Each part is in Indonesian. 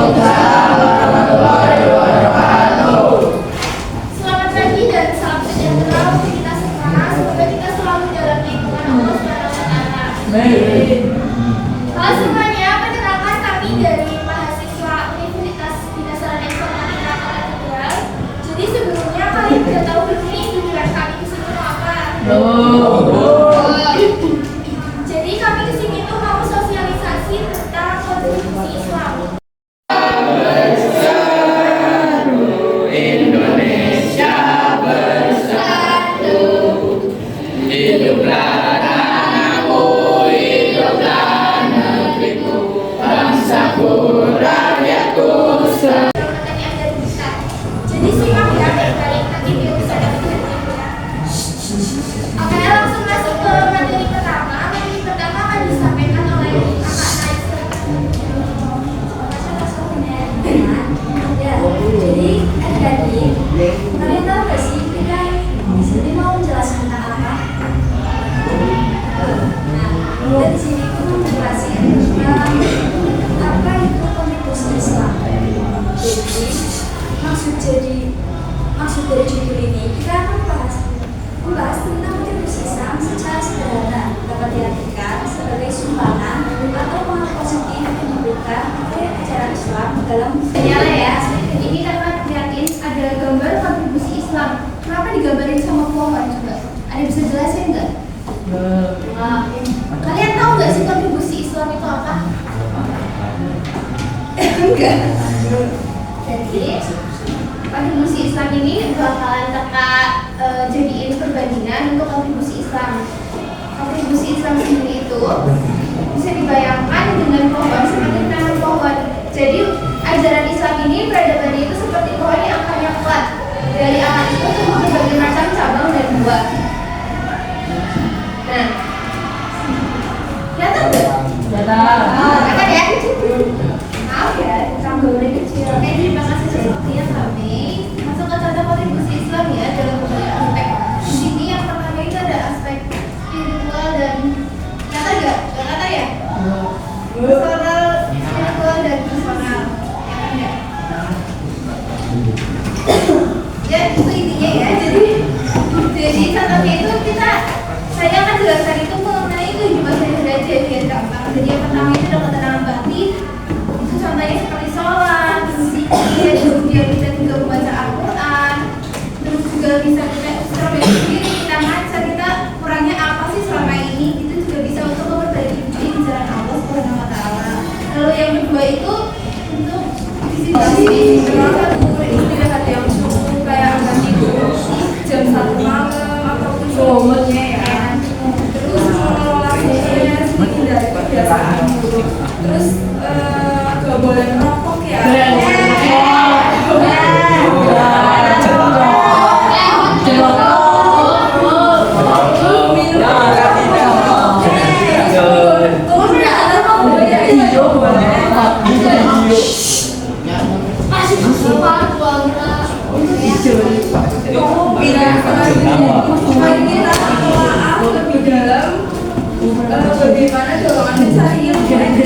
Selamat pagi dan salam sejahtera untuk kita semua. Semoga kita selalu dalam lindungan Allah Subhanahu wa Ta'ala. Halo semuanya, perkenalkan kami dari mahasiswa Universitas Binasaran Informatika Kota Tegal. Jadi sebelumnya kalian sudah tahu belum nih tujuan kami kesini mau apa? Jadi kami kesini tuh mau sosialisasi tentang kontribusi Islam. Jadi simak ya baik-baik, nanti dia bisa dapat ilmunya. Oke, langsung masuk ke materi pertama. Materi pertama akan disampaikan oleh Kakak Naisa. Ya, jadi adik-adik, kalian tahu gak sih kita di sini mau menjelaskan tentang apa? Nah, kita di sini mau menjelaskan tentang apa itu kontribusi Islam. Jadi maksud dari judul ini kita akan membahas tentang kontribusi Islam secara sederhana dapat diartikan sebagai sumbangan atau pengaruh positif yang diberikan oleh ajaran Islam dalam Nyala ya, ini dapat dilihatin ada gambar kontribusi Islam. Kenapa digambarin sama pohon coba? Ada bisa jelasin nggak? Kalian tahu nggak sih kontribusi Islam itu apa? Enggak. Jadi kontribusi Islam ini bakalan kakak jadiin perbandingan untuk kontribusi Islam. Kontribusi Islam sendiri itu bisa dibayangkan dengan pohon seperti menanam pohon. Jadi ajaran Islam ini peradabannya itu seperti pohon yang akarnya kuat. Dari akar itu tumbuh berbagai macam cabang dan buah. Nah, kelihatan nggak? Kelihatan ya? Maaf ya, gambarnya kecil. Oke, terima kasih sudah waktunya kami. Masuk ke contoh kontribusi Islam ya dalam berbagai aspek. Di sini yang pertama itu ada aspek spiritual dan kata nggak? Nggak kata ya? Personal, spiritual dan personal. Ya, ya itu intinya ya. Jadi contohnya itu saya akan jelaskan itu mengenai kehidupan sehari-hari biar gampang. Jadi yang pertama itu adalah ketenangan batin. Itu contohnya seperti sholat, kemudian kita juga membaca Al-Quran, terus juga bisa kita introspeksi diri, kita ngaca, kita kurangnya apa sih selama ini, itu juga bisa untuk memperbaiki diri di jalan Allah Subhanahu wa Ta'ala. Lalu yang kedua itu untuk disiplinasi, istirahat yang cukup, kayak nggak tidur jam 1 malam ataupun sebelumnya ya. Terus mengelola stres, menghindari kebiasaan buruk. Terus gak boleh merokok ya. Bagaimana dorongan mencari ilmu dalam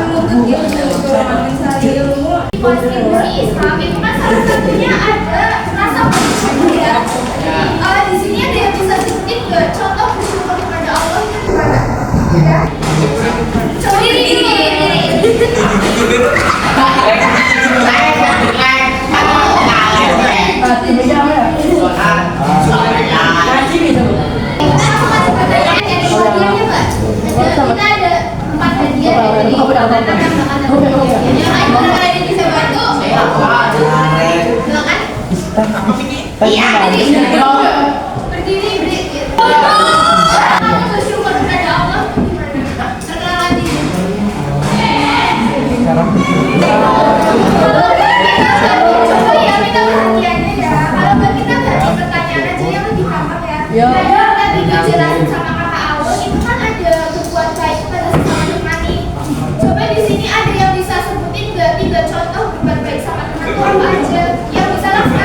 menuntut ilmu, dorongan mencari ilmu. Kontribusi Islam itu kan salah satunya ada rasa bersyukur ya. Di sini ada yang bisa sebutin nggak contoh bersyukur kepada Allah itu gimana? Ya? Coba diri. Kita ada 4 hadiah dari yang bisa bantu. Silakan. Iya, berdiri beri. Kamu bersyukur kepada Allah gimana? Perkenalan diri. Coba ya kita perhatiannya ya. Kalau kita ganti pertanyaan aja yang lebih gampang ya. Tadi dijelasin sama kakak Awal itu kan ada berbuat baik pada sesama teman. Coba di sini ada yang bisa sebutin nggak 3 contoh berbuat baik sama teman itu apa aja? Yang bisa langsung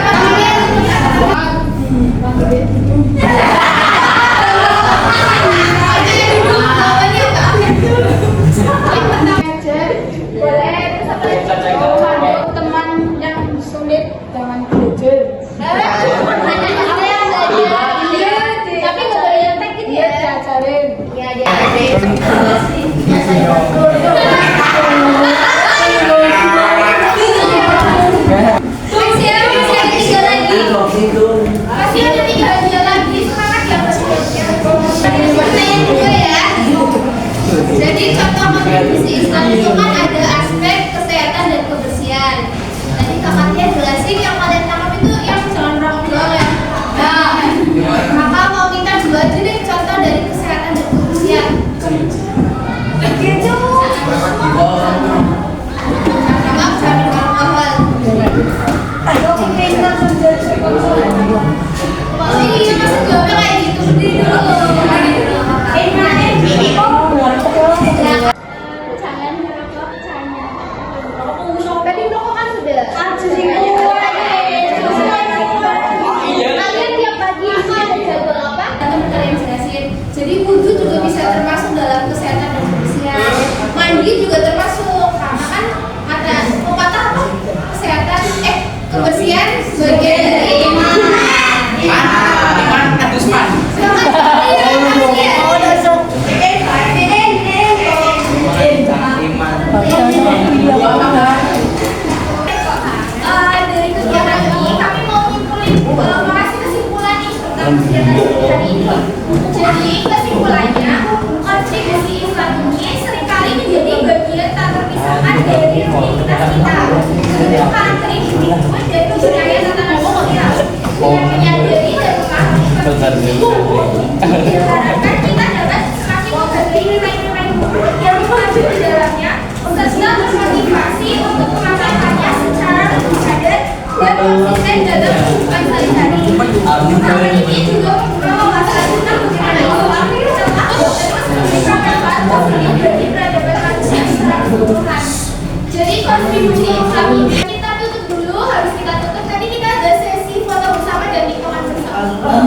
harus dipuji kami. Kita tutup dulu, harus kita tutup. Tadi kita ada sesi foto bersama dan lingkungan bersama.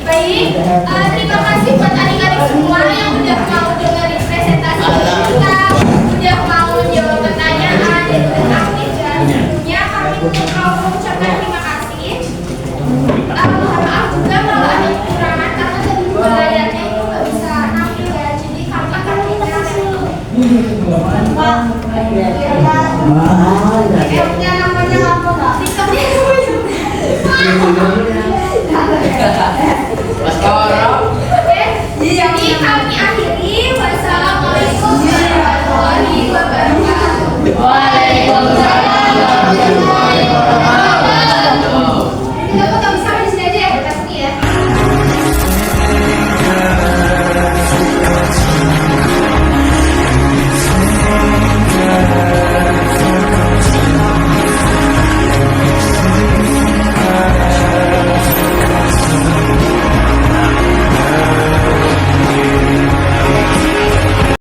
Baik, terima kasih buat adik-adik semua yang udah mau dengerin presentasi kita, udah mau menjawab pertanyaan, dan udah aktif. Dan tentunya kami mau mengucapkan terima kasih. Mohon maaf juga kalau ada kekurangan karena tadi juga layarnya itu nggak bisa nampil ya, jadi kami akan punya namanya apa nggak? Sistemnya jadi kami